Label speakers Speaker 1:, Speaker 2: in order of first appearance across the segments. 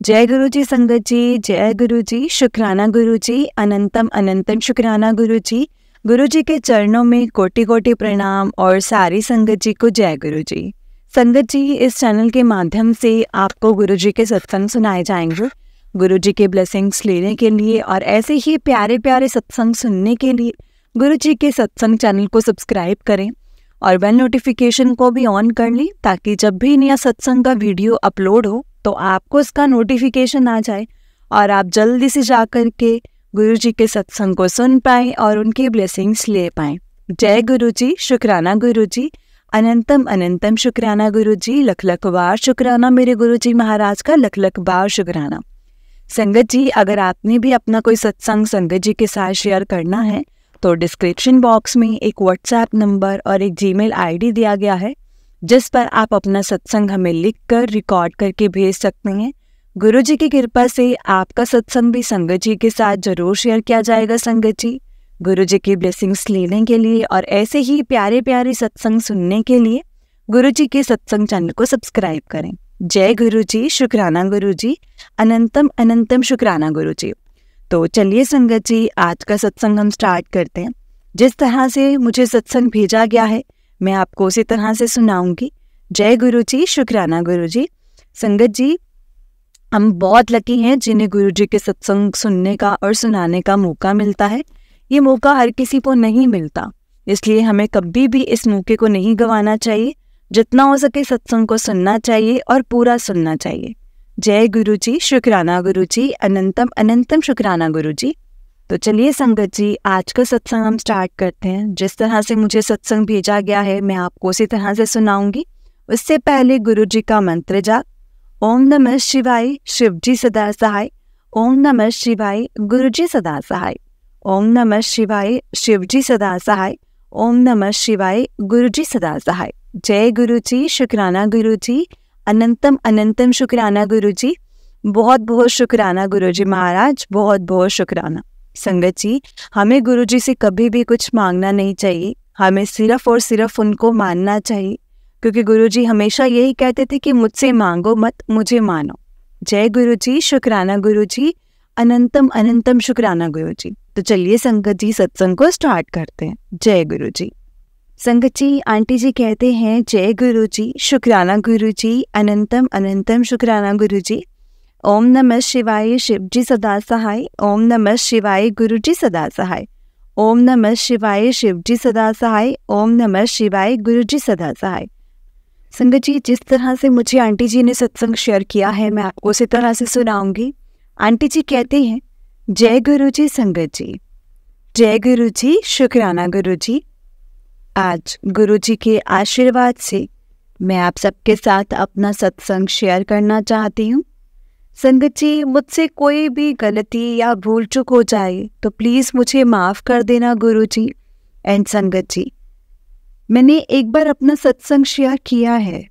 Speaker 1: जय गुरु जी संगत जी, जय गुरु जी, शुक्राना गुरु जी, अनंतम अनंतम शुक्राना गुरु जी। गुरु जी के चरणों में कोटि कोटि प्रणाम और सारी संगत जी को जय गुरु जी। संगत जी, इस चैनल के माध्यम से आपको गुरु जी के सत्संग सुनाए जाएंगे। गुरु जी के ब्लेसिंग्स लेने के लिए और ऐसे ही प्यारे प्यारे सत्संग सुनने के लिए गुरु जी के सत्संग चैनल को सब्सक्राइब करें और बेल नोटिफिकेशन को भी ऑन कर लें, ताकि जब भी नया सत्संग का वीडियो अपलोड हो तो आपको इसका नोटिफिकेशन आ जाए और आप जल्दी से जाकर के गुरु जी के सत्संग को सुन पाएं और उनकी ब्लेसिंग्स ले पाएं। जय गुरु जी, शुक्राना गुरु जी, अनंतम अनंतम शुक्राना गुरु जी, लख लख बार शुक्राना मेरे गुरु जी महाराज का, लख लख बार शुक्राना। संगत जी, अगर आपने भी अपना कोई सत्संग संगत जी के साथ शेयर करना है तो डिस्क्रिप्शन बॉक्स में एक व्हाट्सएप नंबर और एक जीमेल आईडी दिया गया है, जिस पर आप अपना सत्संग हमें लिखकर रिकॉर्ड करके भेज सकते हैं। गुरु जी की कृपा से आपका सत्संग भी संगत जी के साथ जरूर शेयर किया जाएगा। संगत जी, गुरु जी की ब्लेसिंग्स लेने के लिए और ऐसे ही प्यारे प्यारे सत्संग सुनने के लिए गुरु जी के सत्संग चैनल को सब्सक्राइब करें। जय गुरु जी, शुक्राना गुरु जी, अनंतम अनंतम शुक्राना गुरु जी। तो चलिए संगत जी, आज का सत्संग हम स्टार्ट करते हैं। जिस तरह से मुझे सत्संग भेजा गया है मैं आपको उसी तरह से सुनाऊंगी। जय गुरु जी, शुक्राना गुरु जी। संगत जी, हम बहुत लकी हैं जिन्हें गुरु जी के सत्संग सुनने का और सुनाने का मौका मिलता है। ये मौका हर किसी को नहीं मिलता, इसलिए हमें कभी भी इस मौके को नहीं गंवाना चाहिए। जितना हो सके सत्संग को सुनना चाहिए और पूरा सुनना चाहिए। जय गुरु जी, शुक्राना गुरु जी, अनंतम अनंतम शुक्राना गुरु जी। तो चलिए संगत जी, आज का सत्संग हम स्टार्ट करते हैं। जिस तरह से मुझे सत्संग भेजा गया है मैं आपको उसी तरह से सुनाऊंगी। उससे पहले गुरु जी का मंत्र जाप। ओम नमः शिवाय, शिव जी सदा सहाय। ओम नमः शिवाय, गुरु जी सदा सहाय। ओम नमः शिवाय, शिव जी सदा सहाय। ओम नमः शिवाय, गुरु जी सदा सहाय। जय गुरु जी, शुक्राना गुरु जी, अनंतम अनंतम शुक्राना गुरु जी। बहुत बहुत शुक्राना गुरु जी महाराज, बहुत बहुत शुक्राना। संगत जी, हमें गुरु जी से कभी भी कुछ मांगना नहीं चाहिए, हमें सिर्फ और सिर्फ उनको मानना चाहिए, क्योंकि गुरु जी हमेशा यही कहते थे कि मुझसे मांगो मत, मुझे मानो। जय गुरु जी, शुक्राना गुरु जी, अनंतम अनंतम शुक्राना गुरु जी। तो चलिए संगत जी, सत्संग को स्टार्ट करते हैं। जय गुरु जी। संगत जी, आंटी जी कहते हैं जय गुरु जी, शुक्राना गुरु जी, अनंतम अनंतम शुक्राना गुरु जी। ओम नमः शिवाय, शिव जी सदा सहाय। ओम नमः शिवाय, गुरु जी सदा सहाय। ओम नमः शिवाय, शिव जी सदा सहाय। ओम नमः शिवाय, गुरु जी सदा सहाय। संगत जी, जिस तरह से मुझे आंटी जी ने सत्संग शेयर किया है मैं आपको उसी तरह से सुनाऊंगी। आंटी जी कहते हैं जय गुरु जी संगत जी। जय गुरु जी, शुक्राना गुरु जी। आज गुरु जी के आशीर्वाद से मैं आप सबके साथ अपना सत्संग शेयर करना चाहती हूँ। संगत जी, मुझसे कोई भी गलती या भूल चूक हो जाए तो प्लीज़ मुझे माफ़ कर देना गुरु जी। एंड संगत जी, मैंने एक बार अपना सत्संग शेयर किया है।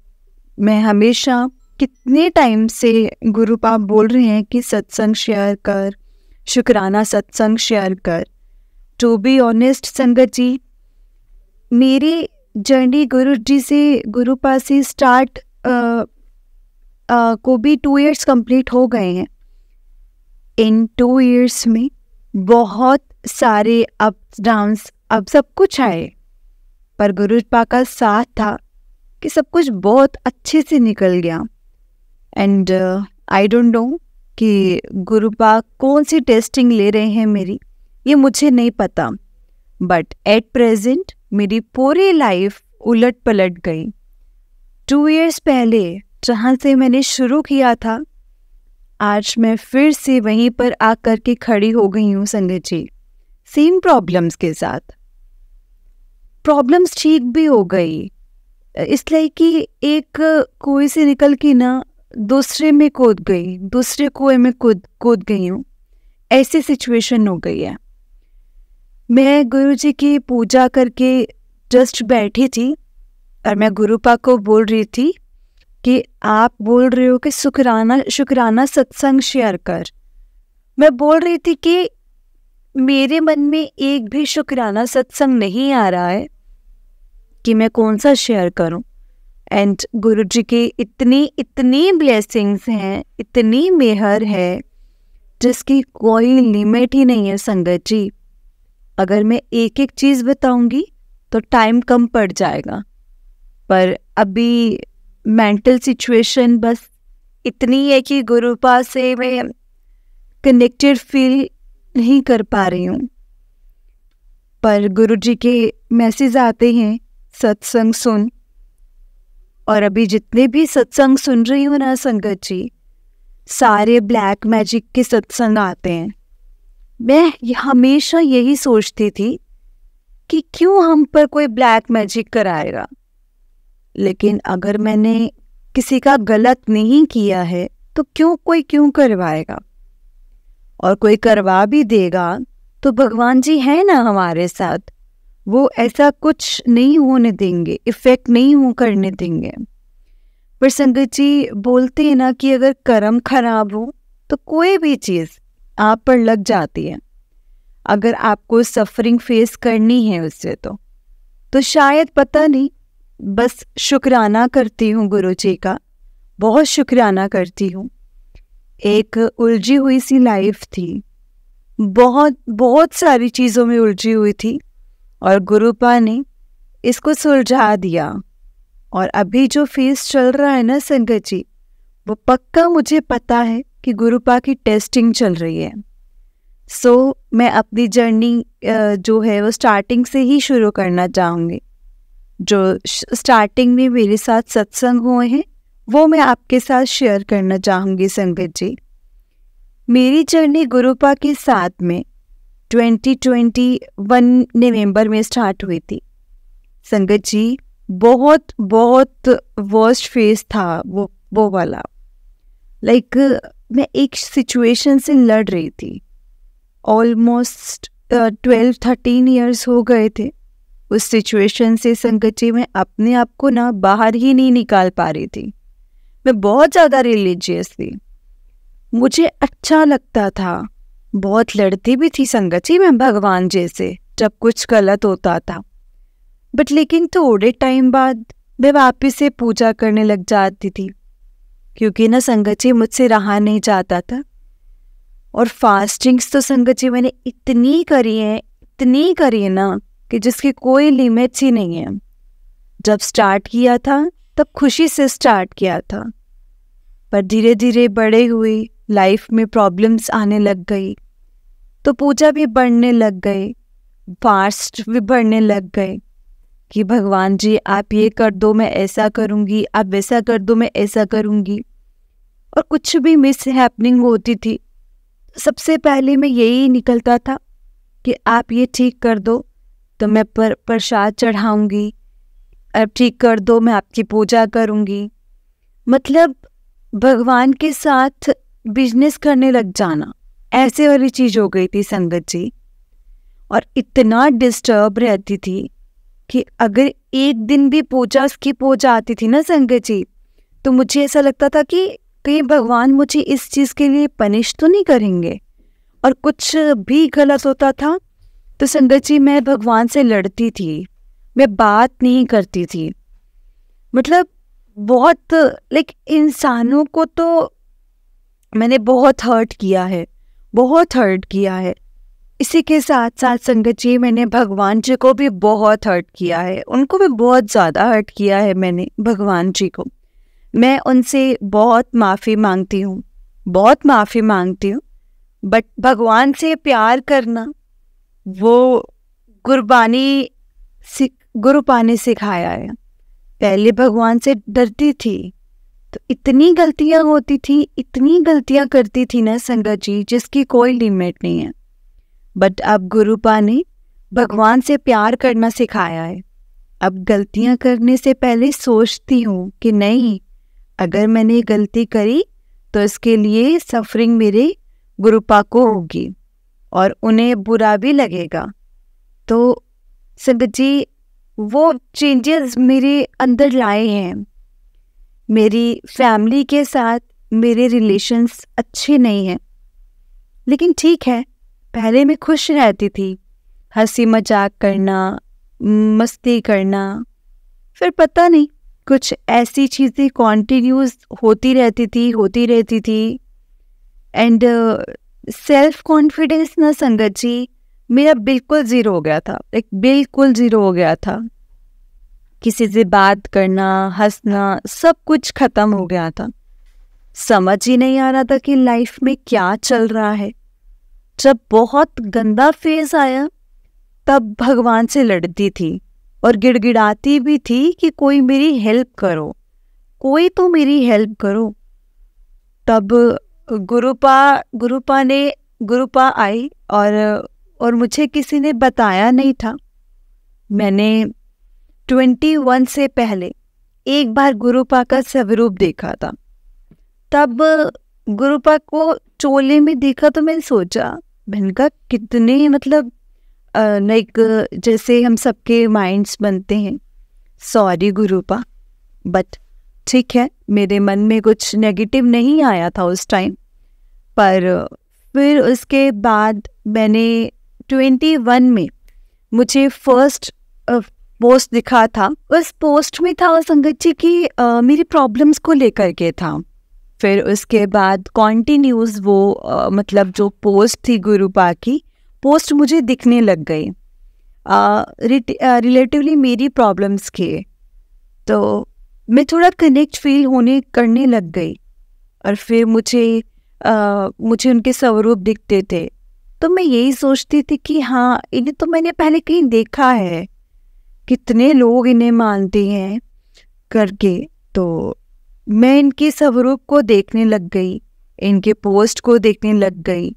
Speaker 1: मैं हमेशा कितने टाइम से गुरु पाप बोल रहे हैं कि सत्संग शेयर कर, शुक्राना सत्संग शेयर कर। टू बी ऑनेस्ट संगत जी, मेरी जर्नी गुरु जी से, गुरु पास से स्टार्ट को भी 2 इयर्स कंप्लीट हो गए हैं। इन 2 इयर्स में बहुत सारे अप्स डाउन्स, अब सब कुछ आए, पर गुरु पा का साथ था कि सब कुछ बहुत अच्छे से निकल गया। एंड आई डोंट नो कि गुरु पा कौन सी टेस्टिंग ले रहे हैं मेरी, ये मुझे नहीं पता, बट एट प्रेजेंट मेरी पूरी लाइफ उलट पलट गई। 2 इयर्स पहले जहाँ से मैंने शुरू किया था, आज मैं फिर से वहीं पर आकर के खड़ी हो गई हूँ संगत जी, सेम प्रॉब्लम्स के साथ। प्रॉब्लम्स ठीक भी हो गई, इसलिए कि एक कुएं से निकल के ना दूसरे में कूद गई, दूसरे कुएं में कूद गई हूँ, ऐसी सिचुएशन हो गई है। मैं गुरु जी की पूजा करके जस्ट बैठी थी और मैं गुरु पा को बोल रही थी कि आप बोल रहे हो कि शुक्राना सत्संग शेयर कर। मैं बोल रही थी कि मेरे मन में एक भी शुक्राना सत्संग नहीं आ रहा है कि मैं कौन सा शेयर करूं। एंड गुरु जी की इतनी इतनी ब्लेसिंग्स हैं, इतनी मेहर है जिसकी कोई लिमिट ही नहीं है संगत जी। अगर मैं एक एक चीज़ बताऊंगी तो टाइम कम पड़ जाएगा, पर अभी मेंटल सिचुएशन बस इतनी है कि गुरुपा से मैं कनेक्टेड फील नहीं कर पा रही हूँ। पर गुरु जी के मैसेज आते हैं सत्संग सुन, और अभी जितने भी सत्संग सुन रही हूँ ना संगत जी, सारे ब्लैक मैजिक के सत्संग आते हैं। मैं हमेशा यही सोचती थी कि क्यों हम पर कोई ब्लैक मैजिक कराएगा, लेकिन अगर मैंने किसी का गलत नहीं किया है तो क्यों करवाएगा, और कोई करवा भी देगा तो भगवान जी है ना हमारे साथ, वो ऐसा कुछ नहीं होने देंगे, इफेक्ट नहीं करने देंगे। पर संगत जी बोलते हैं ना कि अगर कर्म खराब हो तो कोई भी चीज़ आप पर लग जाती है। अगर आपको सफरिंग फेस करनी है उससे तो शायद, पता नहीं, बस शुक्राना करती हूँ गुरु जी का, बहुत शुक्राना करती हूँ। एक उलझी हुई सी लाइफ थी, बहुत सारी चीज़ों में उलझी हुई थी, और गुरुपा ने इसको सुलझा दिया। और अभी जो फेस चल रहा है ना संगत जी, वो पक्का मुझे पता है कि गुरुपा की टेस्टिंग चल रही है। सो मैं अपनी जर्नी जो है वो स्टार्टिंग से ही शुरू करना चाहूँगी। जो स्टार्टिंग में मेरे साथ सत्संग हुए हैं वो मैं आपके साथ शेयर करना चाहूँगी संगत जी। मेरी जर्नी गुरुपा के साथ में 2021 नवंबर में स्टार्ट हुई थी संगत जी। बहुत वर्स्ट फेज था वो वाला। मैं एक सिचुएशन से लड़ रही थी। ऑलमोस्ट 12-13 ईयर्स हो गए थे उस सिचुएशन से संगत जी। मैं अपने आप को ना बाहर ही नहीं निकाल पा रही थी। मैं बहुत ज़्यादा रिलीजियस थी, मुझे अच्छा लगता था, बहुत लड़ती भी थी संगत जी मैं भगवान जी से जब कुछ गलत होता था। बट लेकिन थोड़े टाइम बाद मैं वापस से पूजा करने लग जाती थी, क्योंकि ना संगत जी मुझसे रहा नहीं जाता था। और फास्टिंग्स तो संगत जी मैंने इतनी करी है ना कि जिसकी कोई लिमिट्स ही नहीं है। जब स्टार्ट किया था तब खुशी से स्टार्ट किया था, पर धीरे धीरे बड़े हुई, लाइफ में प्रॉब्लम्स आने लग गई, तो पूजा भी बढ़ने लग गई, फास्ट भी बढ़ने लग गए कि भगवान जी आप ये कर दो मैं ऐसा करूँगी, आप वैसा कर दो मैं ऐसा करूँगी। और कुछ भी मिस हैपनिंग होती थी, सबसे पहले मैं यही निकलता था कि आप ये ठीक कर दो तो मैं प्रसाद चढ़ाऊँगी, अब ठीक कर दो मैं आपकी पूजा करूँगी। मतलब भगवान के साथ बिजनेस करने लग जाना, ऐसे वाली चीज़ हो गई थी संगत जी। और इतना डिस्टर्ब रहती थी कि अगर एक दिन भी पूजा स्किप हो जाती थी ना संगत जी, तो मुझे ऐसा लगता था कि कहीं भगवान मुझे इस चीज़ के लिए पनिश तो नहीं करेंगे। और कुछ भी गलत होता था तो संगत जी मैं भगवान से लड़ती थी, मैं बात नहीं करती थी। मतलब बहुत इंसानों को तो मैंने बहुत हर्ट किया है। इसी के साथ साथ संगत जी मैंने भगवान जी को भी बहुत हर्ट किया है, उनको भी बहुत ज़्यादा हर्ट किया है मैंने भगवान जी को। मैं उनसे बहुत माफ़ी मांगती हूँ, बट भगवान से प्यार करना वो गुरुपा ने सिखाया है। पहले भगवान से डरती थी तो इतनी गलतियाँ होती थी, इतनी गलतियाँ करती थी ना संगत जी जिसकी कोई लिमिट नहीं है। बट अब गुरुपा ने भगवान से प्यार करना सिखाया है। अब गलतियाँ करने से पहले सोचती हूँ कि नहीं, अगर मैंने गलती करी तो इसके लिए सफरिंग मेरे गुरुपा को होगी और उन्हें बुरा भी लगेगा। तो संगत जी वो चेंजेस मेरे अंदर लाए हैं। मेरी फैमिली के साथ मेरे रिलेशंस अच्छे नहीं हैं, लेकिन ठीक है, पहले मैं खुश रहती थी, हंसी मजाक करना, मस्ती करना। फिर पता नहीं कुछ ऐसी चीज़ें कॉन्टिन्यूस होती रहती थी। एंड सेल्फ कॉन्फिडेंस ना संगत जी मेरा बिल्कुल ज़ीरो हो गया था, एक बिल्कुल ज़ीरो हो गया था। किसी से बात करना, हंसना, सब कुछ ख़त्म हो गया था। समझ ही नहीं आ रहा था कि लाइफ में क्या चल रहा है। जब बहुत गंदा फेज आया तब भगवान से लड़ती थी और गिड़गिड़ाती भी थी कि कोई मेरी हेल्प करो, कोई तो मेरी हेल्प करो। तब गुरुपा आई और मुझे किसी ने बताया नहीं था। मैंने 21 से पहले एक बार गुरुपा का स्वरूप देखा था। तब गुरुपा को चोले में देखा तो मैंने सोचा, मैंने कहा कितने मतलब लाइक जैसे हम सबके माइंड्स बनते हैं, सॉरी गुरुपा, बट ठीक है, मेरे मन में कुछ नेगेटिव नहीं आया था उस टाइम। पर फिर उसके बाद मैंने 21 में मुझे फर्स्ट पोस्ट दिखा था। उस पोस्ट में था संगत जी की मेरी प्रॉब्लम्स को लेकर के था। फिर उसके बाद कॉन्टिन्यूस वो मतलब जो पोस्ट थी गुरुपा की पोस्ट मुझे दिखने लग गई, रिलेटिवली मेरी प्रॉब्लम्स के। तो मैं थोड़ा कनेक्ट फील करने लग गई। और फिर मुझे उनके स्वरूप दिखते थे तो मैं यही सोचती थी कि हाँ, इन्हें तो मैंने पहले कहीं देखा है, कितने लोग इन्हें मानते हैं करके। तो मैं इनके स्वरूप को देखने लग गई, इनके पोस्ट को देखने लग गई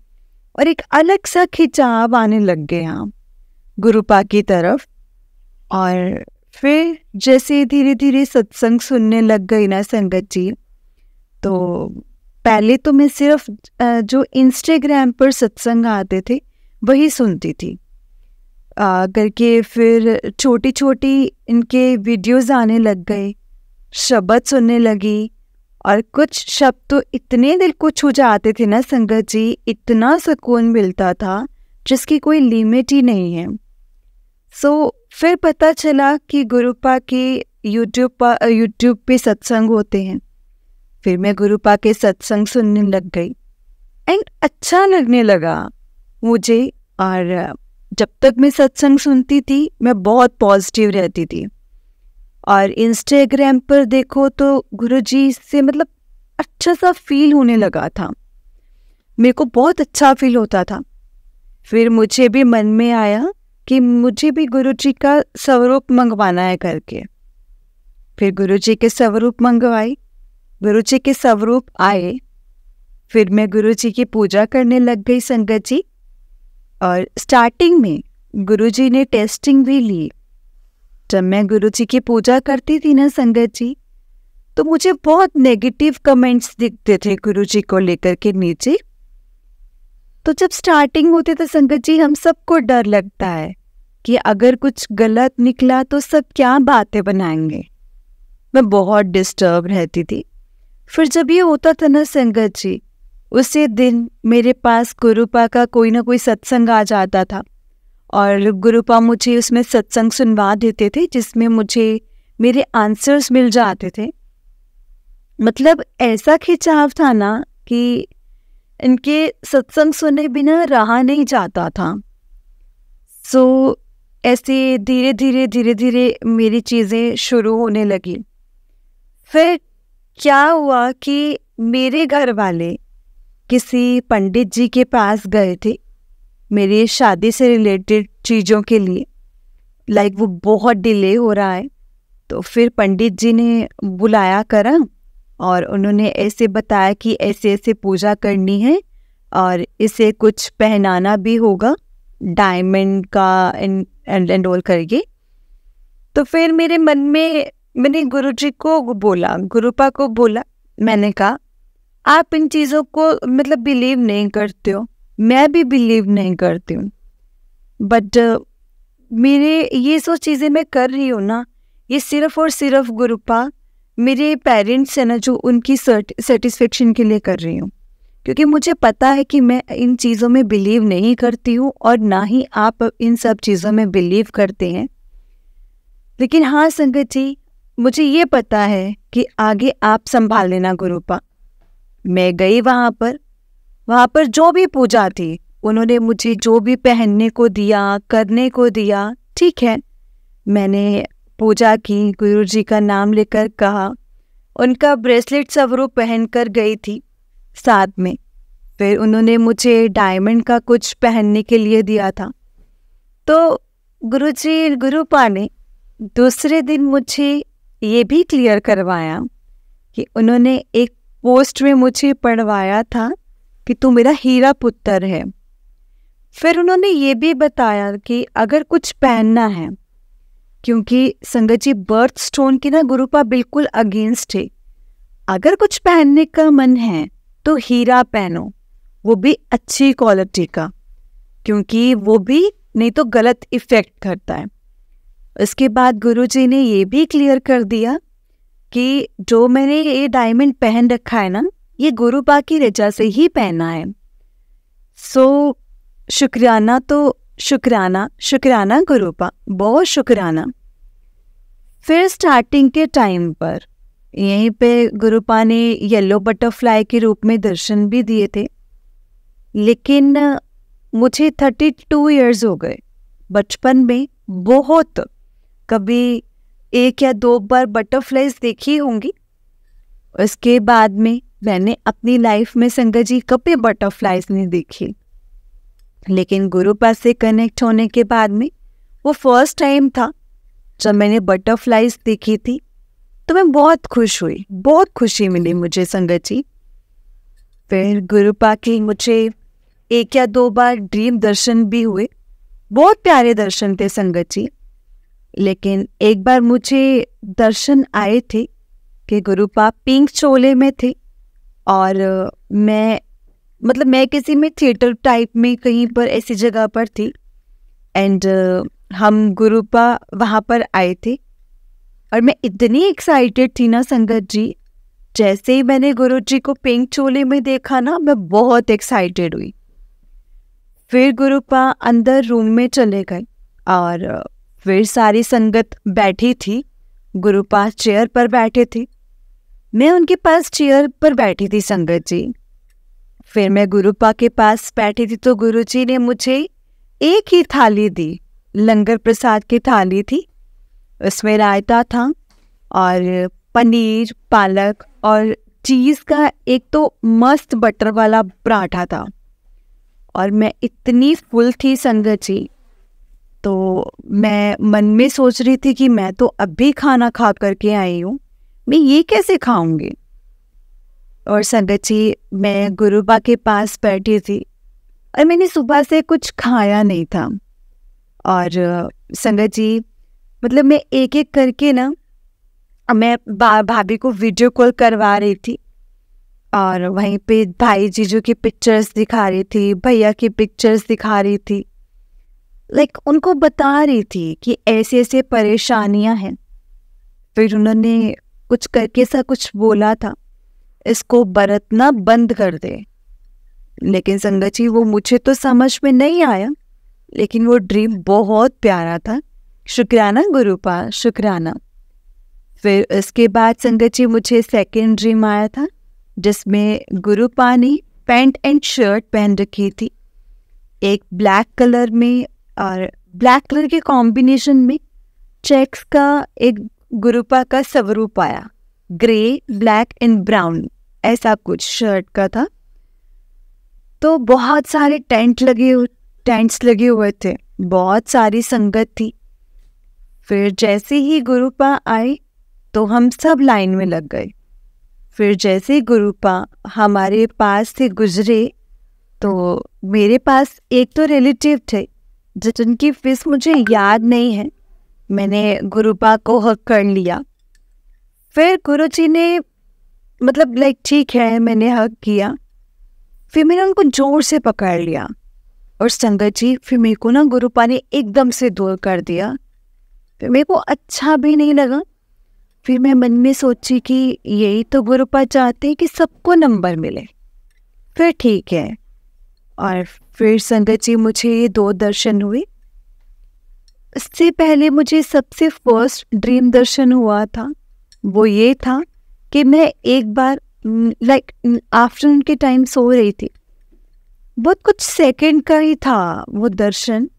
Speaker 1: और एक अलग सा खिंचाव आने लग गया गुरुपा की तरफ। और फिर जैसे धीरे धीरे सत्संग सुनने लग गई ना संगत जी, तो पहले तो मैं सिर्फ जो इंस्टाग्राम पर सत्संग आते थे वही सुनती थी करके। फिर छोटी छोटी इनके वीडियोस आने लग गए, शब्द सुनने लगी और कुछ शब्द तो इतने दिल को छू जाते थे ना संगत जी, इतना सुकून मिलता था जिसकी कोई लिमिट ही नहीं है। फिर पता चला कि गुरुपा के यूट्यूब पे सत्संग होते हैं। फिर मैं गुरुपा के सत्संग सुनने लग गई एंड अच्छा लगने लगा मुझे। और जब तक मैं सत्संग सुनती थी मैं बहुत पॉजिटिव रहती थी। और इंस्टाग्राम पर देखो तो गुरुजी से मतलब अच्छा सा फील होने लगा था, मेरे को बहुत अच्छा फील होता था। फिर मुझे भी मन में आया कि मुझे भी गुरुजी का स्वरूप मंगवाना है करके। फिर गुरुजी के स्वरूप मंगवाई, गुरुजी के स्वरूप आए। फिर मैं गुरुजी की पूजा करने लग गई संगत जी। और स्टार्टिंग में गुरुजी ने टेस्टिंग भी ली। जब मैं गुरुजी की पूजा करती थी ना संगत जी, तो मुझे बहुत नेगेटिव कमेंट्स दिखते थे गुरुजी को लेकर के नीचे। तो जब स्टार्टिंग होती तो संगत जी हम सबको डर लगता है कि अगर कुछ गलत निकला तो सब क्या बातें बनाएंगे। मैं बहुत डिस्टर्ब रहती थी। फिर जब ये होता था ना संगत जी, उसी दिन मेरे पास गुरुपा का कोई ना कोई सत्संग आ जाता था और गुरुपा मुझे उसमें सत्संग सुनवा देते थे जिसमें मुझे मेरे आंसर्स मिल जाते थे। मतलब ऐसा खिंचाव था ना कि इनके सत्संग सुने बिना रहा नहीं जाता था। ऐसे धीरे धीरे मेरी चीज़ें शुरू होने लगी। फिर क्या हुआ कि मेरे घर वाले किसी पंडित जी के पास गए थे मेरी शादी से रिलेटेड चीज़ों के लिए। लाइक वो बहुत डिले हो रहा है, तो फिर पंडित जी ने बुलाया करा और उन्होंने ऐसे बताया कि ऐसे ऐसे पूजा करनी है और इसे कुछ पहनाना भी होगा डायमंड का एंड ऑल करके। तो फिर मेरे मन में मैंने गुरुजी को बोला, गुरुपा को बोला, मैंने कहा आप इन चीज़ों को मतलब बिलीव नहीं करते हो, मैं भी बिलीव नहीं करती हूँ, बट मेरे ये सो चीज़ें मैं कर रही हूँ ना, ये सिर्फ और सिर्फ गुरुपा मेरे पेरेंट्स है ना जो उनकी सेटिस्फेक्शन के लिए कर रही हूँ, क्योंकि मुझे पता है कि मैं इन चीज़ों में बिलीव नहीं करती हूँ और ना ही आप इन सब चीज़ों में बिलीव करते हैं। लेकिन हाँ संगत जी, मुझे ये पता है कि आगे आप संभाल लेना गुरुपा। मैं गई वहाँ पर जो भी पूजा थी, उन्होंने मुझे जो भी पहनने को दिया, करने को दिया, ठीक है, मैंने पूजा की, गुरुजी का नाम लेकर कहा, उनका ब्रेसलेट स्वरूप पहन कर गई थी साथ में। फिर उन्होंने मुझे डायमंड का कुछ पहनने के लिए दिया था। तो गुरुजी गुरुपा ने दूसरे दिन मुझे ये भी क्लियर करवाया कि उन्होंने एक पोस्ट में मुझे पढ़वाया था कि तू मेरा हीरा पुत्र है। फिर उन्होंने ये भी बताया कि अगर कुछ पहनना है, क्योंकि संगत जी बर्थ स्टोन की ना गुरुपा बिल्कुल अगेंस्ट है, अगर कुछ पहनने का मन है तो हीरा पहनो, वो भी अच्छी क्वालिटी का, क्योंकि वो भी नहीं तो गलत इफेक्ट करता है। इसके बाद गुरुजी ने ये भी क्लियर कर दिया कि जो मैंने ये डायमंड पहन रखा है ना, ये गुरुपा की रजा से ही पहना है। सो शुक्राना, तो शुक्राना, शुक्राना गुरुपा, बहुत शुक्राना। फिर स्टार्टिंग के टाइम पर यहीं पे गुरुपा ने येलो बटरफ्लाई के रूप में दर्शन भी दिए थे, लेकिन मुझे 32 इयर्स हो गए। बचपन में बहुत, कभी 1 या 2 बार बटरफ्लाइज देखी होंगी। उसके बाद में मैंने अपनी लाइफ में संगत जी कभी बटरफ्लाइज नहीं देखी, लेकिन गुरुपा से कनेक्ट होने के बाद में वो फर्स्ट टाइम था जब मैंने बटरफ्लाइज देखी थी, तो मैं बहुत खुश हुई, बहुत खुशी मिली मुझे संगत जी। फिर गुरुपा की मुझे 1 या 2 बार ड्रीम दर्शन भी हुए, बहुत प्यारे दर्शन थे संगत जी। लेकिन एक बार मुझे दर्शन आए थे कि गुरुपा पिंक चोले में थे और मैं किसी में थिएटर टाइप में कहीं पर ऐसी जगह पर थी, एंड हम गुरुपा वहाँ पर आए थे और मैं इतनी एक्साइटेड थी ना संगत जी, जैसे ही मैंने गुरुजी को पिंक चोले में देखा ना, मैं बहुत एक्साइटेड हुई। फिर गुरुपा अंदर रूम में चले गए और फिर सारी संगत बैठी थी, गुरुपा चेयर पर बैठे थे, मैं उनके पास चेयर पर बैठी थी संगत जी। फिर मैं गुरुपा के पास बैठी थी तो गुरुजी ने मुझे एक ही थाली दी, लंगर प्रसाद की थाली थी, उसमें रायता था और पनीर, पालक और चीज़ का एक तो मस्त बटर वाला पराठा था। और मैं इतनी फुल थी संगत जी, तो मैं मन में सोच रही थी कि मैं तो अभी खाना खा करके आई हूँ, मैं ये कैसे खाऊंगी। और संगत जी मैं गुरुपा के पास बैठी थी और मैंने सुबह से कुछ खाया नहीं था। और संगत जी मैं एक एक करके ना, मैं भाभी को वीडियो कॉल करवा रही थी और वहीं पे भाई जीजू की पिक्चर्स दिखा रही थी, भैया की पिक्चर्स दिखा रही थी, उनको बता रही थी कि ऐसे ऐसे परेशानियां हैं। फिर उन्होंने कुछ करके सा कुछ बोला था, इसको बरतना बंद कर दे। लेकिन संगत जी वो मुझे तो समझ में नहीं आया, लेकिन वो ड्रीम बहुत प्यारा था। शुक्राना गुरुपा, शुक्राना। फिर इसके बाद संगत जी मुझे सेकंड ड्रीम आया था, जिसमें गुरुपा ने पैंट एंड शर्ट पहन रखी थी, एक ब्लैक कलर में और ब्लैक कलर के कॉम्बिनेशन में चेक्स का एक गुरुपा का स्वरूप आया, ग्रे, ब्लैक एंड ब्राउन, ऐसा कुछ शर्ट का था। तो बहुत सारे टेंट्स लगे हुए थे, बहुत सारी संगत थी। फिर जैसे ही गुरुपा आए तो हम सब लाइन में लग गए। फिर जैसे ही गुरुपा हमारे पास से गुजरे तो मेरे पास एक तो रिलेटिव थे जिनकी फेस मुझे याद नहीं है, मैंने गुरुपा को हक कर लिया। फिर गुरुजी ने ठीक है, मैंने हक किया। फिर मैंने उनको जोर से पकड़ लिया और संगत जी फिर मेरे को ना गुरुपा ने एकदम से दूर कर दिया। फिर मेरे को अच्छा भी नहीं लगा। फिर मैं मन में सोची कि यही तो गुरुपा चाहते हैं कि सबको नंबर मिले, फिर ठीक है। और फिर संगत जी मुझे ये 2 दर्शन हुए। इससे पहले मुझे सबसे फर्स्ट ड्रीम दर्शन हुआ था वो ये था कि मैं एक बार लाइक आफ्टरनून के टाइम सो रही थी। बहुत कुछ सेकंड का ही था वो दर्शन।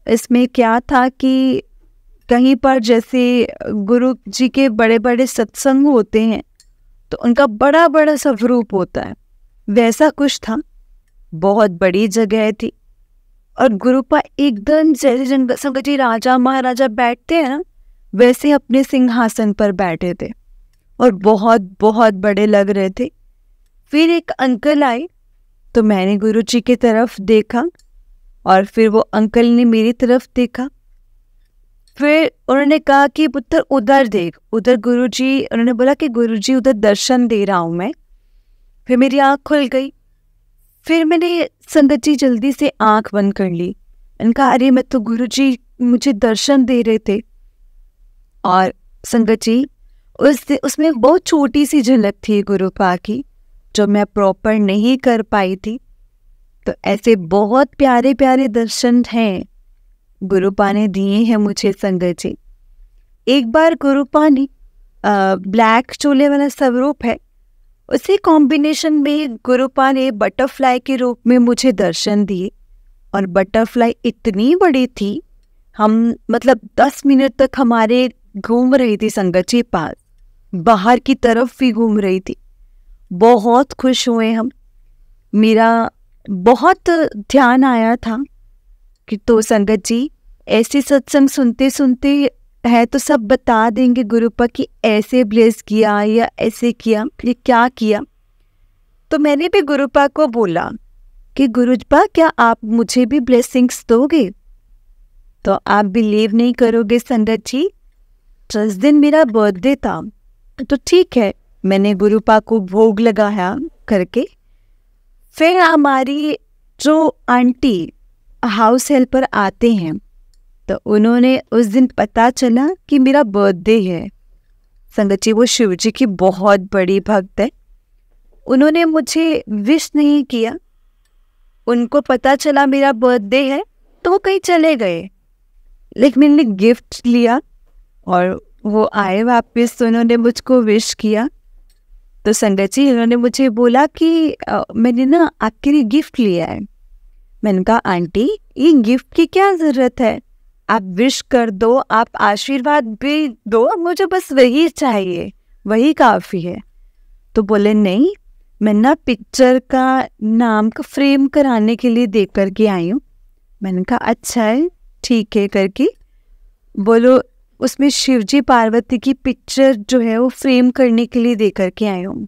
Speaker 1: इसमें क्या था कि कहीं पर जैसे गुरु जी के बड़े बड़े सत्संग होते हैं तो उनका बड़ा बड़ा स्वरूप होता है, वैसा कुछ था। बहुत बड़ी जगह थी और गुरुपा एकदम जैसे संगत जी राजा महाराजा बैठते हैं ना, वैसे अपने सिंहासन पर बैठे थे और बहुत बहुत बड़े लग रहे थे। फिर एक अंकल आए तो मैंने गुरु जी की तरफ देखा और फिर वो अंकल ने मेरी तरफ देखा। फिर उन्होंने कहा कि पुत्र उधर देख, उधर गुरुजी, उन्होंने बोला कि गुरुजी उधर दर्शन दे रहा हूँ मैं। फिर मेरी आँख खुल गई। फिर मैंने संगत जी जल्दी से आँख बंद कर ली। मैंने कहा अरे मैं तो गुरुजी मुझे दर्शन दे रहे थे। और संगत जी उसमें बहुत छोटी सी झलक थी गुरुपा की जो मैं प्रॉपर नहीं कर पाई थी। तो ऐसे बहुत प्यारे प्यारे दर्शन हैं गुरुपा ने दिए हैं मुझे संगत जी। एक बार गुरुपा ने ब्लैक चोले वाला स्वरूप है, उसी कॉम्बिनेशन में गुरुपा ने बटरफ्लाई के रूप में मुझे दर्शन दिए। और बटरफ्लाई इतनी बड़ी थी, हम मतलब 10 मिनट तक हमारे घूम रही थी संगत जी पास, बाहर की तरफ भी घूम रही थी। बहुत खुश हुए हम। मेरा बहुत ध्यान आया था कि तो संगत जी ऐसे सत्संग सुनते सुनते है तो सब बता देंगे गुरुपा कि ऐसे ब्लेस किया या ऐसे किया, ये क्या किया। तो मैंने भी गुरुपा को बोला कि गुरुपा क्या आप मुझे भी ब्लेसिंग्स दोगे? तो आप बिलीव नहीं करोगे संगत जी, जिस दिन मेरा बर्थडे था तो ठीक है मैंने गुरुपा को भोग लगाया करके। फिर हमारी जो आंटी हाउस हेल्पर आते हैं तो उन्होंने उस दिन पता चला कि मेरा बर्थडे है। संगत जी वो शिव जी की बहुत बड़ी भक्त है। उन्होंने मुझे विश नहीं किया, उनको पता चला मेरा बर्थडे है तो वो कहीं चले गए, लेकिन मैंने गिफ्ट लिया और वो आए वापस तो उन्होंने मुझको विश किया। तो संगत जी उन्होंने मुझे बोला कि मैंने ना आपके लिए गिफ्ट लिया है। मैंने कहा आंटी ये गिफ्ट की क्या ज़रूरत है, आप विश कर दो, आप आशीर्वाद भी दो, मुझे बस वही चाहिए, वही काफ़ी है। तो बोले नहीं, मैं ना पिक्चर का नाम का फ्रेम कराने के लिए देख करके आई हूँ। मैंने कहा अच्छा है ठीक है करके। बोलो उसमें शिवजी पार्वती की पिक्चर जो है वो फ्रेम करने के लिए दे करके आई हूँ।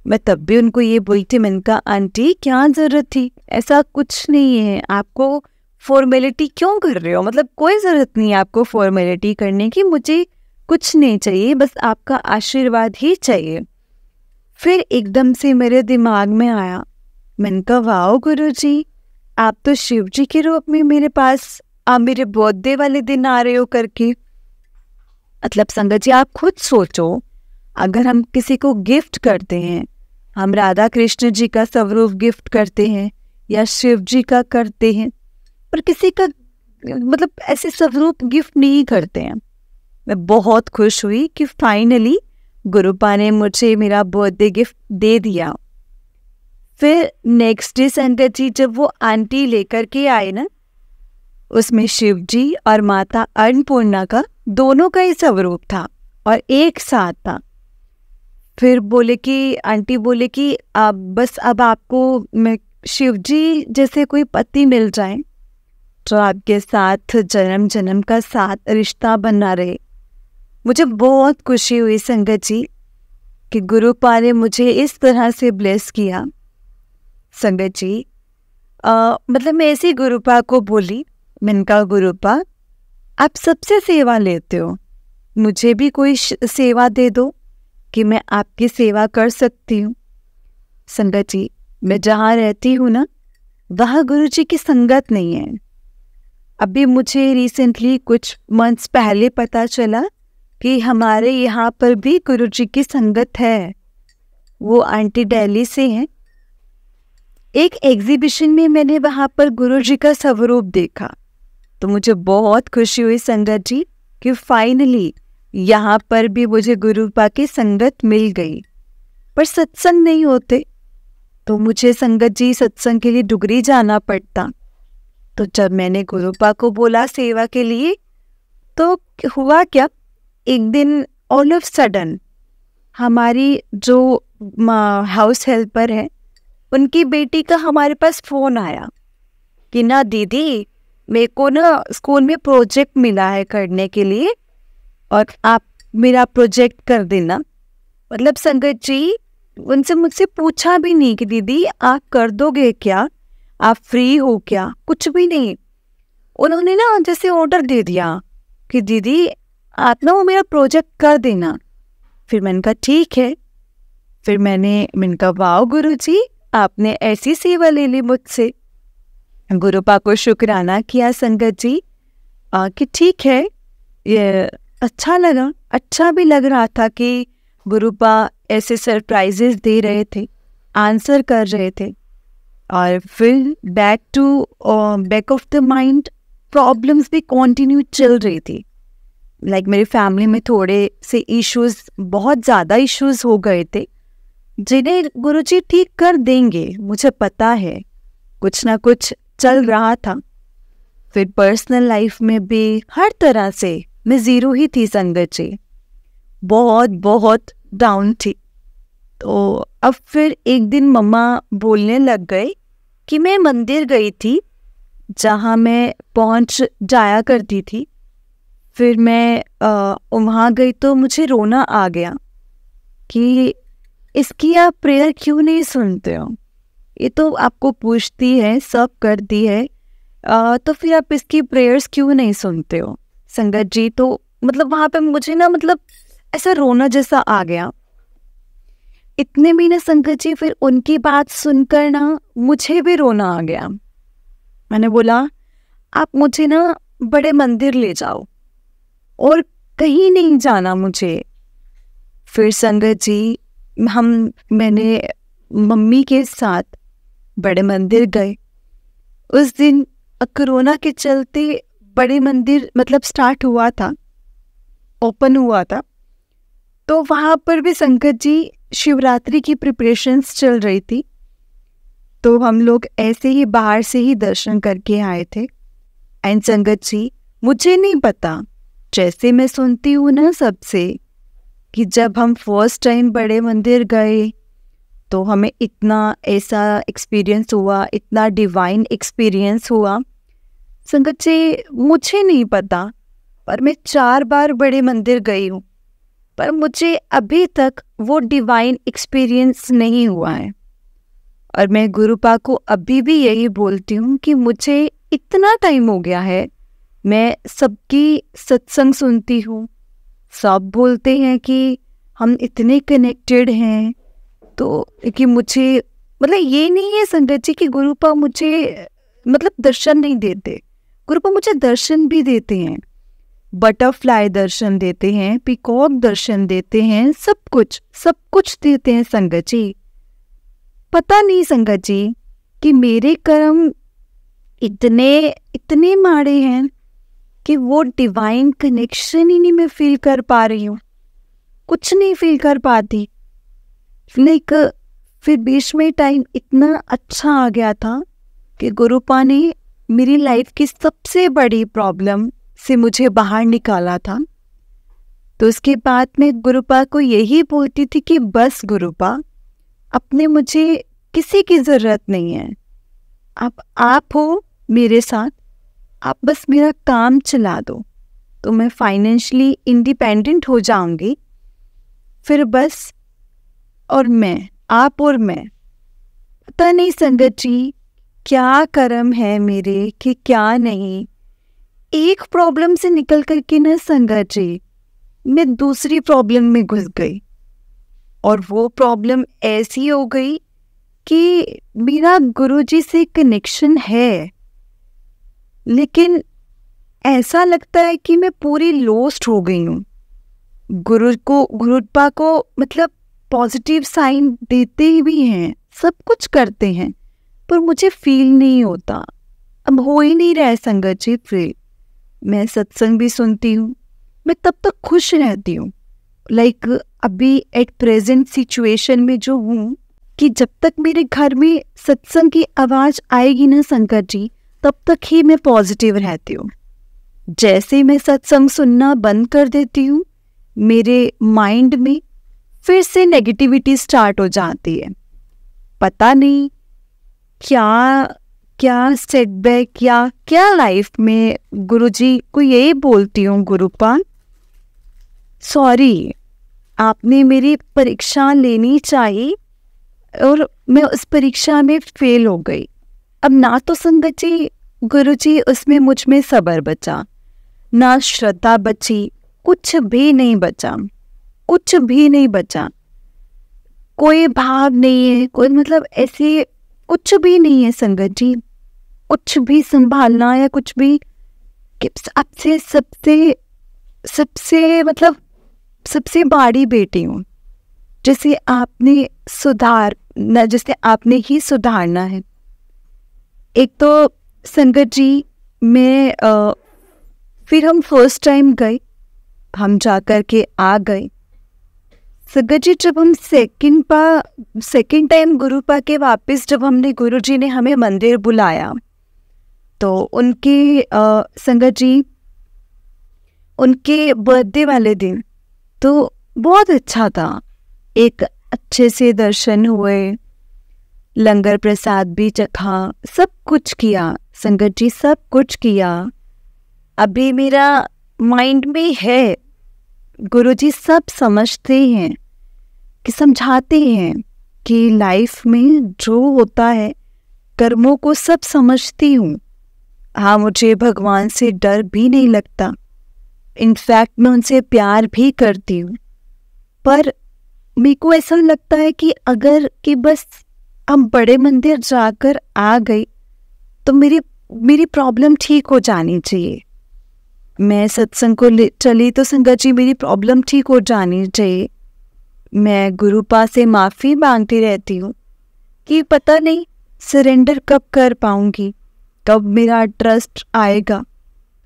Speaker 1: मैं तब भी उनको ये बोलती, मैंने कहा आंटी क्या ज़रूरत थी, ऐसा कुछ नहीं है, आपको फॉर्मेलिटी क्यों कर रहे हो, मतलब कोई ज़रूरत नहीं है आपको फॉर्मेलिटी करने की, मुझे कुछ नहीं चाहिए, बस आपका आशीर्वाद ही चाहिए। फिर एकदम से मेरे दिमाग में आया, मैंने कहा वाओ गुरुजी, आप तो शिव जी के रूप में मेरे पास आप मेरे बर्थडे वाले दिन आ रहे हो करके। मतलब संगत जी आप खुद सोचो, अगर हम किसी को गिफ्ट करते हैं, हम राधा कृष्ण जी का स्वरूप गिफ्ट करते हैं या शिव जी का करते हैं, पर किसी का मतलब ऐसे स्वरूप गिफ्ट नहीं करते हैं। मैं बहुत खुश हुई कि फाइनली गुरुपा ने मुझे मेरा बर्थडे गिफ्ट दे दिया। फिर नेक्स्ट डे संगत जी जब वो आंटी लेकर के आए ना, उसमें शिव जी और माता अन्नपूर्णा का दोनों का ही स्वरूप था और एक साथ था। फिर बोले कि आंटी बोले कि अब आपको मैं शिव जी जैसे कोई पति मिल जाए तो आपके साथ जन्म जन्म का साथ रिश्ता बना रहे। मुझे बहुत खुशी हुई संगत जी कि गुरुपा ने मुझे इस तरह से ब्लेस किया। संगत जी मतलब मैं ऐसी गुरुपा को बोली, मैंने कहा गुरुपा आप सबसे सेवा लेते हो, मुझे भी कोई सेवा दे दो कि मैं आपकी सेवा कर सकती हूँ। संगत जी मैं जहाँ रहती हूँ ना, वहाँ गुरु जी की संगत नहीं है। अभी मुझे रिसेंटली कुछ मंथ्स पहले पता चला कि हमारे यहाँ पर भी गुरु जी की संगत है। वो आंटी दिल्ली से हैं। एक एग्जीबिशन में मैंने वहाँ पर गुरु जी का स्वरूप देखा तो मुझे बहुत खुशी हुई संगत जी कि फाइनली यहाँ पर भी मुझे गुरुपा की संगत मिल गई, पर सत्संग नहीं होते, तो मुझे संगत जी सत्संग के लिए डुगरी जाना पड़ता। तो जब मैंने गुरुपा को बोला सेवा के लिए, तो हुआ क्या, एक दिन ऑल ऑफ सडन हमारी जो हाउस हेल्पर है, उनकी बेटी का हमारे पास फ़ोन आया कि ना दीदी, मेरे को ना स्कूल में प्रोजेक्ट मिला है करने के लिए, और आप मेरा प्रोजेक्ट कर देना। मतलब संगत जी उनसे मुझसे पूछा भी नहीं कि दीदी आप कर दोगे क्या, आप फ्री हो क्या, कुछ भी नहीं। उन्होंने ना जैसे ऑर्डर दे दिया कि दीदी आप ना वो मेरा प्रोजेक्ट कर देना। फिर मैंने कहा ठीक है। फिर मैंने कहा वाह गुरुजी, आपने ऐसी सेवा ले ली मुझसे। गुरुपा को शुक्राना किया संगत जी कि ठीक है, ये अच्छा लगा। अच्छा भी लग रहा था कि गुरुपा ऐसे सरप्राइजेस दे रहे थे, आंसर कर रहे थे। और फिर back of the mind problems भी कंटिन्यू चल रही थी। लाइक मेरी फैमिली में थोड़े से इश्यूज, बहुत ज़्यादा इश्यूज हो गए थे, जिन्हें गुरुजी ठीक कर देंगे, मुझे पता है। कुछ ना कुछ चल रहा था। फिर पर्सनल लाइफ में भी हर तरह से मैं ज़ीरो ही थी संगत जी, बहुत बहुत डाउन थी। तो अब फिर एक दिन मम्मा बोलने लग गए कि मैं मंदिर गई थी जहाँ मैं पहुँच जाया करती थी। फिर मैं वहाँ गई तो मुझे रोना आ गया कि इसकी आप प्रेयर क्यों नहीं सुनते हो, ये तो आपको पूछती है, सब करती है, तो फिर आप इसकी प्रेयर्स क्यों नहीं सुनते हो संगत जी। तो मतलब वहाँ पे मुझे ना मतलब ऐसा रोना जैसा आ गया। इतने में ना संगत जी फिर उनकी बात सुनकर ना मुझे भी रोना आ गया। मैंने बोला आप मुझे ना बड़े मंदिर ले जाओ और कहीं नहीं जाना मुझे। फिर संगत जी मैंने मम्मी के साथ बड़े मंदिर गए। उस दिन कोरोना के चलते बड़े मंदिर मतलब स्टार्ट हुआ था, ओपन हुआ था। तो वहाँ पर भी संगत जी शिवरात्रि की प्रिपरेशंस चल रही थी। तो हम लोग ऐसे ही बाहर से ही दर्शन करके आए थे। एंड संगत जी मुझे नहीं पता, जैसे मैं सुनती हूँ ना सबसे, कि जब हम फर्स्ट टाइम बड़े मंदिर गए तो हमें इतना ऐसा एक्सपीरियंस हुआ, इतना डिवाइन एक्सपीरियंस हुआ। संगत जी मुझे नहीं पता, पर मैं 4 बार बड़े मंदिर गई हूँ, पर मुझे अभी तक वो डिवाइन एक्सपीरियंस नहीं हुआ है। और मैं गुरुपा को अभी भी यही बोलती हूँ कि मुझे इतना टाइम हो गया है, मैं सबकी सत्संग सुनती हूँ, सब बोलते हैं कि हम इतने कनेक्टेड हैं, तो कि मुझे मतलब ये नहीं है संगत जी कि गुरुपा मुझे मतलब दर्शन नहीं देते। गुरुपा मुझे दर्शन भी देते हैं, बटरफ्लाई दर्शन देते हैं, पीकॉक दर्शन देते हैं, सब कुछ देते हैं संगत जी। पता नहीं संगत जी कि मेरे कर्म इतने माड़े हैं कि वो डिवाइन कनेक्शन ही नहीं मैं फील कर पा रही हूँ, कुछ नहीं फील कर पाती। लाइक फिर बीच में टाइम इतना अच्छा आ गया था कि गुरुपा ने मेरी लाइफ की सबसे बड़ी प्रॉब्लम से मुझे बाहर निकाला था। तो उसके बाद मैं गुरुपा को यही बोलती थी कि बस गुरुपा, अपने मुझे किसी की ज़रूरत नहीं है, आप हो मेरे साथ, आप बस मेरा काम चला दो तो मैं फाइनेंशियली इंडिपेंडेंट हो जाऊंगी। फिर बस आप और मैं, पता नहीं संगत जी क्या कर्म है मेरे कि क्या नहीं। एक प्रॉब्लम से निकल करके ना संगत जी मैं दूसरी प्रॉब्लम में घुस गई, और वो प्रॉब्लम ऐसी हो गई कि मेरा गुरुजी से कनेक्शन है, लेकिन ऐसा लगता है कि मैं पूरी लॉस्ट हो गई हूँ। गुरुपा को मतलब पॉजिटिव साइन देते भी हैं, सब कुछ करते हैं, पर मुझे फील नहीं होता। अब हो ही नहीं रहा है संगत जी। फिर मैं सत्संग भी सुनती हूँ, मैं तब तक खुश रहती हूँ। लाइक अभी एट प्रेजेंट सिचुएशन में जो हूँ कि जब तक मेरे घर में सत्संग की आवाज़ आएगी ना संकट जी, तब तक ही मैं पॉजिटिव रहती हूँ। जैसे मैं सत्संग सुनना बंद कर देती हूँ, मेरे माइंड में फिर से नेगेटिविटी स्टार्ट हो जाती है। पता नहीं क्या क्या सेटबैक या क्या लाइफ में गुरुजी को यही बोलती हूँ, गुरुपाल सॉरी, आपने मेरी परीक्षा लेनी चाहिए और मैं उस परीक्षा में फेल हो गई। अब ना तो संगत जी गुरुजी उसमें मुझ में सब्र बचा, ना श्रद्धा बची, कुछ भी नहीं बचा, कुछ भी नहीं बचा। कोई भाव नहीं है, कोई मतलब ऐसे कुछ भी नहीं है संगत जी। कुछ भी संभालना या कुछ भी आपसे सबसे सबसे मतलब सबसे बड़ी बेटी हूँ, जिसे आपने आपने ही सुधारना है। एक तो संगत जी मैं फिर हम फर्स्ट टाइम गए, हम जाकर के आ गए। संगत जी जब हम सेकंड टाइम गुरुपा के वापस जब हमने गुरुजी ने हमें मंदिर बुलाया, तो उनके संगत जी उनके बर्थडे वाले दिन तो बहुत अच्छा था। एक अच्छे से दर्शन हुए, लंगर प्रसाद भी चखा, सब कुछ किया संगत जी, सब कुछ किया। अभी मेरा माइंड में है, गुरुजी सब समझते हैं कि समझाते हैं कि लाइफ में जो होता है कर्मों को सब समझती हूँ। हाँ, मुझे भगवान से डर भी नहीं लगता, इनफैक्ट मैं उनसे प्यार भी करती हूँ। पर मेरे को ऐसा लगता है कि अगर कि बस हम बड़े मंदिर जाकर आ गई तो मेरी प्रॉब्लम ठीक हो जानी चाहिए। मैं सत्संग को चली तो संगत जी मेरी प्रॉब्लम ठीक हो जानी चाहिए। मैं गुरुपा से माफ़ी मांगती रहती हूँ कि पता नहीं सरेंडर कब कर पाऊँगी, कब मेरा ट्रस्ट आएगा,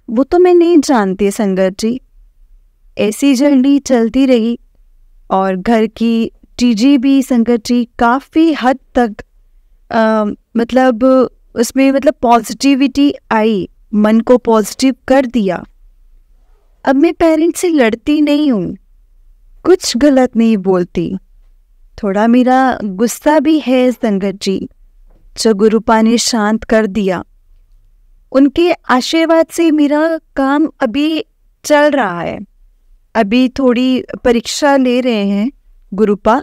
Speaker 1: वो तो मैं नहीं जानती संगत जी। ऐसी जर्नी चलती रही और घर की चीज़ें भी संगत जी काफ़ी हद तक मतलब उसमें मतलब पॉजिटिविटी आई, मन को पॉजिटिव कर दिया। अब मैं पेरेंट्स से लड़ती नहीं हूँ, कुछ गलत नहीं बोलती। थोड़ा मेरा गुस्सा भी है संगत जी, जो गुरुपा ने शांत कर दिया। उनके आशीर्वाद से मेरा काम अभी चल रहा है। अभी थोड़ी परीक्षा ले रहे हैं गुरुपा,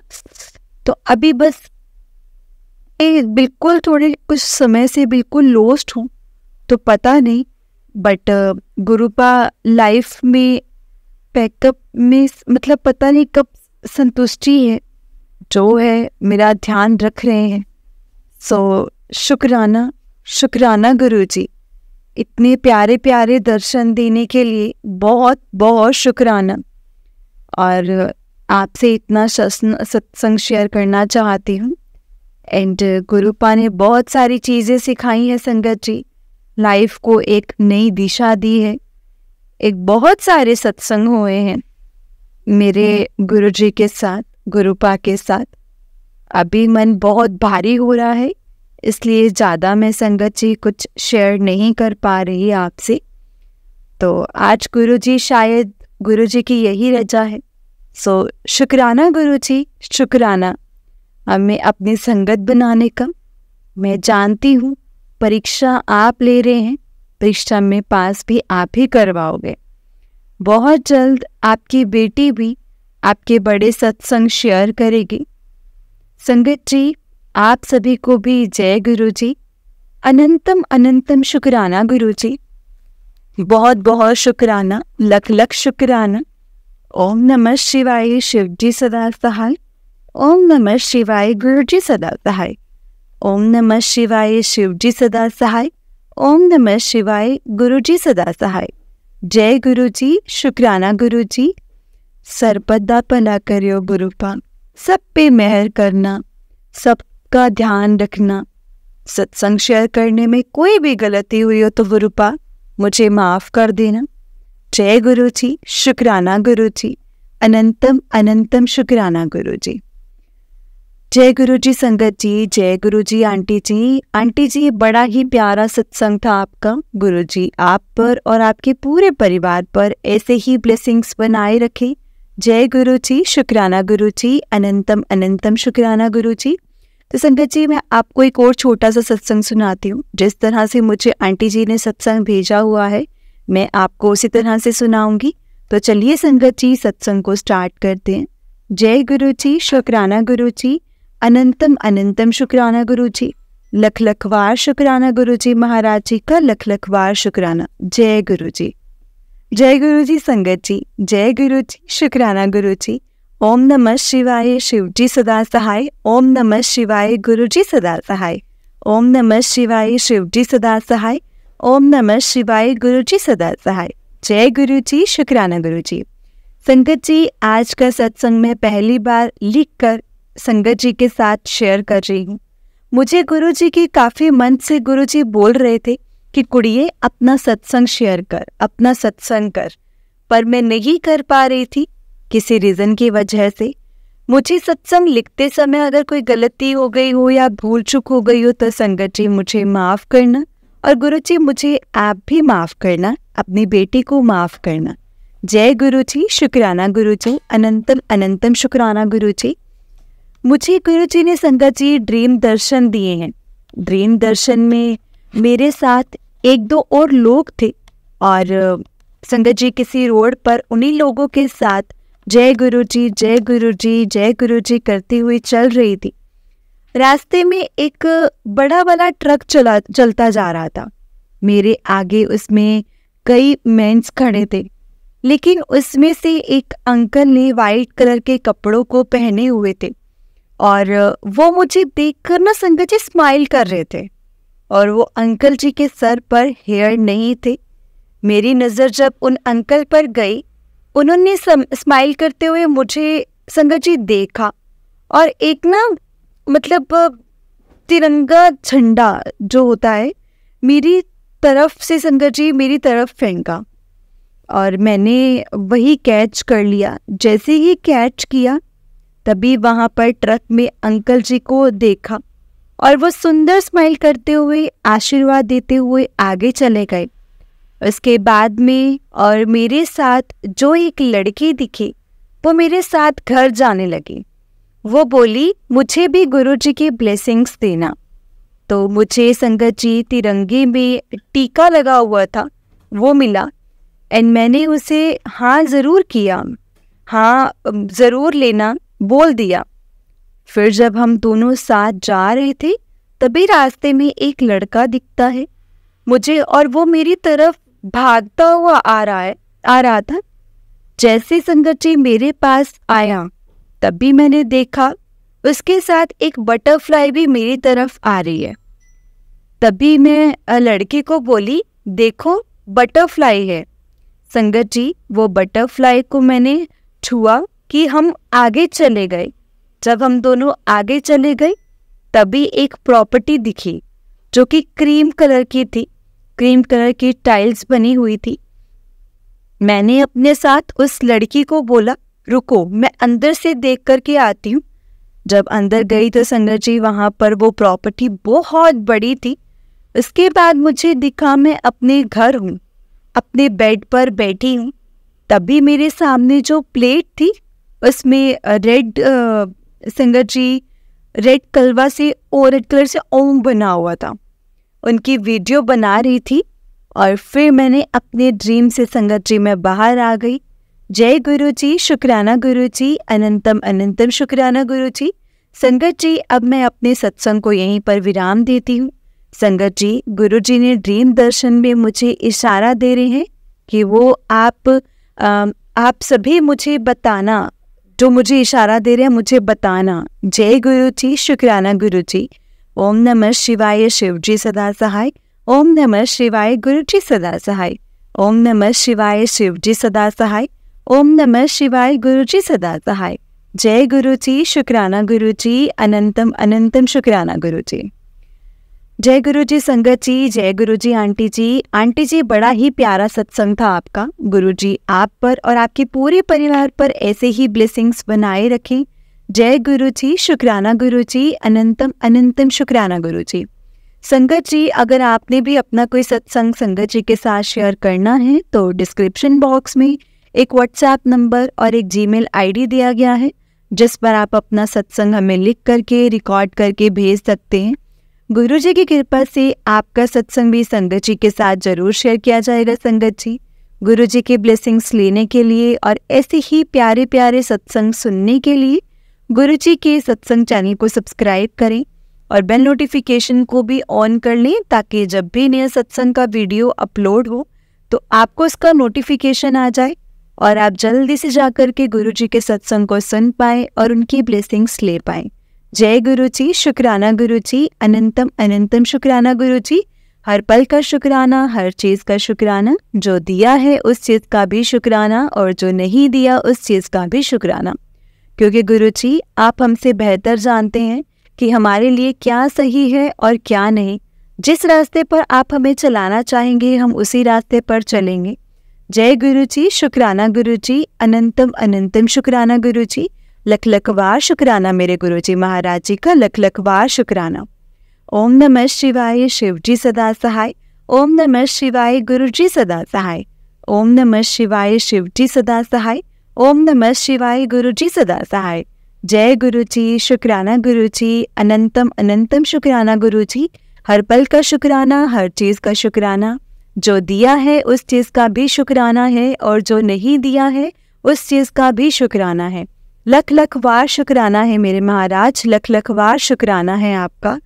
Speaker 1: तो अभी बस बिल्कुल थोड़े कुछ समय से बिल्कुल लोस्ट हूँ, तो पता नहीं। बट गुरुपा लाइफ में पैकअप में मतलब पता नहीं कब संतुष्टि है, जो है मेरा ध्यान रख रहे हैं। सो शुक्राना, शुक्राना गुरुजी, इतने प्यारे प्यारे दर्शन देने के लिए बहुत बहुत शुक्राना। और आपसे इतना सत्संग शेयर करना चाहती हूँ। एंड गुरुपा ने बहुत सारी चीज़ें सिखाई हैं संगत जी, लाइफ को एक नई दिशा दी है। एक बहुत सारे सत्संग हुए हैं मेरे गुरुजी के साथ, गुरुपा के साथ। अभी मन बहुत भारी हो रहा है, इसलिए ज़्यादा मैं संगत जी कुछ शेयर नहीं कर पा रही आपसे। तो आज गुरुजी शायद गुरुजी की यही रजा है। सो शुक्राना गुरुजी, शुक्राना हमें अपनी संगत बनाने का। मैं जानती हूँ परीक्षा आप ले रहे हैं, परीक्षा में पास भी आप ही करवाओगे। बहुत जल्द आपकी बेटी भी आपके बड़े सत्संग शेयर करेगी। संगत जी आप सभी को भी जय गुरुजी, अनंतम अनंतम शुक्राना गुरुजी, बहुत बहुत शुक्राना, लख लख शुक्राना। ओम नमः शिवाय, शिव जी सदा सहाय। ओम नमः शिवाय, गुरु जी सदा सहाय। ओम नमः शिवाय, शिव जी सदा सहाय। ओम नमः शिवाय, गुरु जी सदा सहाय। जय गुरु जी, शुक्राना गुरु जी। सरपदा भला करियो गुरुपा, सब पे मेहर करना, सबका ध्यान रखना। सत्संग शेयर करने में कोई भी गलती हुई हो तो गुरुपा मुझे माफ़ कर देना। जय गुरु जी, शुक्राना गुरु जी, अनंतम अनंतम शुक्राना गुरु जी। जय गुरु जी संगत जी, जय गुरु जी आंटी जी। आंटी जी, बड़ा ही प्यारा सत्संग था आपका। गुरु जी आप पर और आपके पूरे परिवार पर ऐसे ही ब्लेसिंग्स बनाए रखे। जय गुरु जी, शुक्राना गुरु जी, अनंतम अनंतम शुक्राना गुरु जी। तो संगत जी, मैं आपको एक और छोटा सा सत्संग सुनाती हूँ। जिस तरह से मुझे आंटी जी ने सत्संग भेजा हुआ है, मैं आपको उसी तरह से सुनाऊंगी। तो चलिए संगत जी, सत्संग को स्टार्ट करते हैं। जय गुरु जी, शुक्राना गुरु जी, अनंतम अनंतम शुक्राना गुरु जी। लख लखवार शुक्राना गुरु जी, महाराज जी का लख लखवार शुक्राना। जय गुरु जी। जय गुरु जी संगत जी, जय गुरु जी, शुक्राना गुरु जी। ओम नमः शिवाय, शिव जी सदा सहाय। ओम नमः शिवाय, गुरु जी सदा सहाय। ओम नमः शिवाय, शिव जी सदा सहाय। ओम नमः शिवाय, गुरु जी सदा सहाय। जय गुरु जी, शुक्राना गुरु जी। संगत जी, आज का सत्संग मैं पहली बार लिखकर संगत जी के साथ शेयर कर रही हूँ। मुझे गुरु जी की काफ़ी मन से गुरु जी बोल रहे थे कि कुड़िए अपना सत्संग शेयर कर, अपना सत्संग कर, पर मैं नहीं कर पा रही थी किसी रीज़न की वजह से। मुझे सत्संग लिखते समय अगर कोई गलती हो गई हो या भूल चूक हो गई हो तो संगत जी मुझे माफ़ करना, और गुरु जी मुझे आप भी माफ़ करना, अपनी बेटी को माफ़ करना। जय गुरु जी, शुक्राना गुरु जी, अनंतम अनंतम शुक्राना गुरु जी। मुझे गुरु जी ने संगत जी ड्रीम दर्शन दिए हैं। ड्रीम दर्शन में मेरे साथ एक दो और लोग थे, और संगत जी किसी रोड पर उन्हीं लोगों के साथ जय गुरु जी, जय गुरु जी, जय गुरु जी करती हुई चल रही थी। रास्ते में एक बड़ा वाला ट्रक चलता जा रहा था। मेरे आगे उसमें कई मेंस खड़े थे, लेकिन उसमें से एक अंकल ने वाइट कलर के कपड़ों को पहने हुए थे, और वो मुझे देखकर ना संगत जी स्माइल कर रहे थे, और वो अंकल जी के सर पर हेयर नहीं थे। मेरी नज़र जब उन अंकल पर गई, उन्होंने स्माइल करते हुए मुझे संगत जी देखा, और एक ना मतलब तिरंगा झंडा जो होता है मेरी तरफ से संगत जी मेरी तरफ फेंका, और मैंने वही कैच कर लिया। जैसे ही कैच किया तभी वहाँ पर ट्रक में अंकल जी को देखा, और वो सुंदर स्माइल करते हुए आशीर्वाद देते हुए आगे चले गए। उसके बाद में और मेरे साथ जो एक लड़की दिखी, वो मेरे साथ घर जाने लगी। वो बोली मुझे भी गुरुजी की ब्लेसिंग्स देना। तो मुझे संगत जी तिरंगे में टीका लगा हुआ था वो मिला, एंड मैंने उसे हाँ ज़रूर किया, हाँ ज़रूर लेना बोल दिया। फिर जब हम दोनों साथ जा रहे थे तभी रास्ते में एक लड़का दिखता है मुझे, और वो मेरी तरफ भागता हुआ आ रहा था। जैसे संगत जी मेरे पास आया तभी मैंने देखा उसके साथ एक बटरफ्लाई भी मेरी तरफ आ रही है। तभी मैं लड़के को बोली देखो बटरफ्लाई है। संगत जी वो बटरफ्लाई को मैंने छुआ कि हम आगे चले गए। जब हम दोनों आगे चले गए तभी एक प्रॉपर्टी दिखी जो कि क्रीम कलर की थी, क्रीम कलर की टाइल्स बनी हुई थी। मैंने अपने साथ उस लड़की को बोला रुको मैं अंदर से देख करके आती हूँ। जब अंदर गई तो संगत जी वहाँ पर वो प्रॉपर्टी बहुत बड़ी थी। उसके बाद मुझे दिखा मैं अपने घर हूँ, अपने बेड पर बैठी हूँ। तभी मेरे सामने जो प्लेट थी उसमें रेड संगत जी रेड कलवा से और रेड कलर से ओम बना हुआ था। उनकी वीडियो बना रही थी, और फिर मैंने अपने ड्रीम से संगत जी मैं बाहर आ गई। जय गुरु जी, शुक्राना गुरु जी, अनंतम अनंतम शुक्राना गुरु जी। संगत जी अब मैं अपने सत्संग को यहीं पर विराम देती हूँ। संगत जी गुरु जी ने ड्रीम दर्शन में मुझे इशारा दे रहे हैं कि वो आप सभी मुझे बताना, जो मुझे इशारा दे रहे हैं मुझे बताना। जय गुरु जी, शुक्राना गुरु जी। ओम नमः शिवाय, शिव जी सदा सहाय। ओम नमः शिवाय, गुरु जी सदा सहाय। ओम नमः शिवाय, शिव जी सदा सहाय। ओम नमः शिवाय, गुरु जी सदा सहाय। जय गुरु जी, शुक्राना गुरु जी, अनंतम अनंतम शुक्राना गुरु जी। जय गुरु जी संगत जी, जय गुरु जी आंटी जी। आंटी जी, बड़ा ही प्यारा सत्संग था आपका। गुरु जी आप पर और आपके पूरे परिवार पर ऐसे ही ब्लेसिंग्स बनाए रखें। जय गुरु जी, शुक्राना गुरु जी, अनंतम अनंतम शुक्राना गुरु जी। संगत जी, अगर आपने भी अपना कोई सत्संग संगत जी के साथ शेयर करना है तो डिस्क्रिप्शन बॉक्स में एक व्हाट्सएप नंबर और एक जीमेल आईडी दिया गया है, जिस पर आप अपना सत्संग हमें लिख करके रिकॉर्ड करके भेज सकते हैं। गुरु जी की कृपा से आपका सत्संग भी संगत जी के साथ जरूर शेयर किया जाएगा। संगत जी, गुरु जी के ब्लेसिंग्स लेने के लिए और ऐसे ही प्यारे प्यारे सत्संग सुनने के लिए गुरु जी के सत्संग चैनल को सब्सक्राइब करें और बेल नोटिफिकेशन को भी ऑन कर लें, ताकि जब भी नया सत्संग का वीडियो अपलोड हो तो आपको उसका नोटिफिकेशन आ जाए और आप जल्दी से जाकर के गुरु जी के सत्संग को सुन पाएं और उनकी ब्लेसिंग्स ले पाएं। जय गुरु जी, शुक्राना गुरु जी, अनंतम अनंतम शुक्राना गुरु जी। हर पल का शुक्राना, हर चीज़ का शुक्राना, जो दिया है उस चीज़ का भी शुक्राना और जो नहीं दिया उस चीज़ का भी शुक्राना। क्योंकि गुरु जी आप हमसे बेहतर जानते हैं कि हमारे लिए क्या सही है और क्या नहीं। जिस रास्ते पर आप हमें चलाना चाहेंगे हम उसी रास्ते पर चलेंगे। जय गुरु जी, शुक्राना गुरु जी, अनंतम अनंतम शुक्राना गुरु जी। लख लखवार शुक्राना मेरे गुरु जी महाराज जी का, लख लखवार शुक्राना। ओम नमः शिवाय, शिव जी सदा सहाय। ओम नमः शिवाय, गुरु जी सदा सहाय। ओम नमः शिवाय, शिव जी सदा सहाय। ओम नमः शिवाय, गुरु जी सदा सहाय। जय गुरु जी, शुक्राना गुरु जी, अनंतम अनंतम शुक्राना गुरु जी। हर पल का शुक्राना, हर चीज़ का शुक्राना, जो दिया है उस चीज़ का भी शुक्राना है और जो नहीं दिया है उस चीज़ का भी शुक्राना है। लख लख वार शुक्राना है मेरे महाराज, लख लख वार शुक्राना है आपका।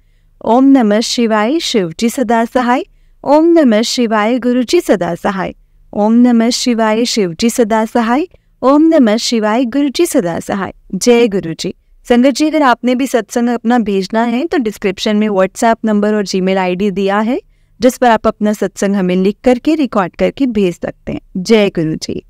Speaker 1: ओम नमः शिवाय, शिव जी सदा सहाय। ओम नमः शिवाय, गुरु जी सदा सहाय। ओम नमः शिवाय, शिव जी सदा सहाय। ओम नमः शिवाय, गुरु जी सदा सहाय। जय गुरु जी। संगत जी, अगर आपने भी सत्संग अपना भेजना है तो डिस्क्रिप्शन में व्हाट्सएप नंबर और जीमेल आईडी दिया है, जिस पर आप अपना सत्संग हमें लिख करके रिकॉर्ड करके भेज सकते हैं। जय गुरु जी।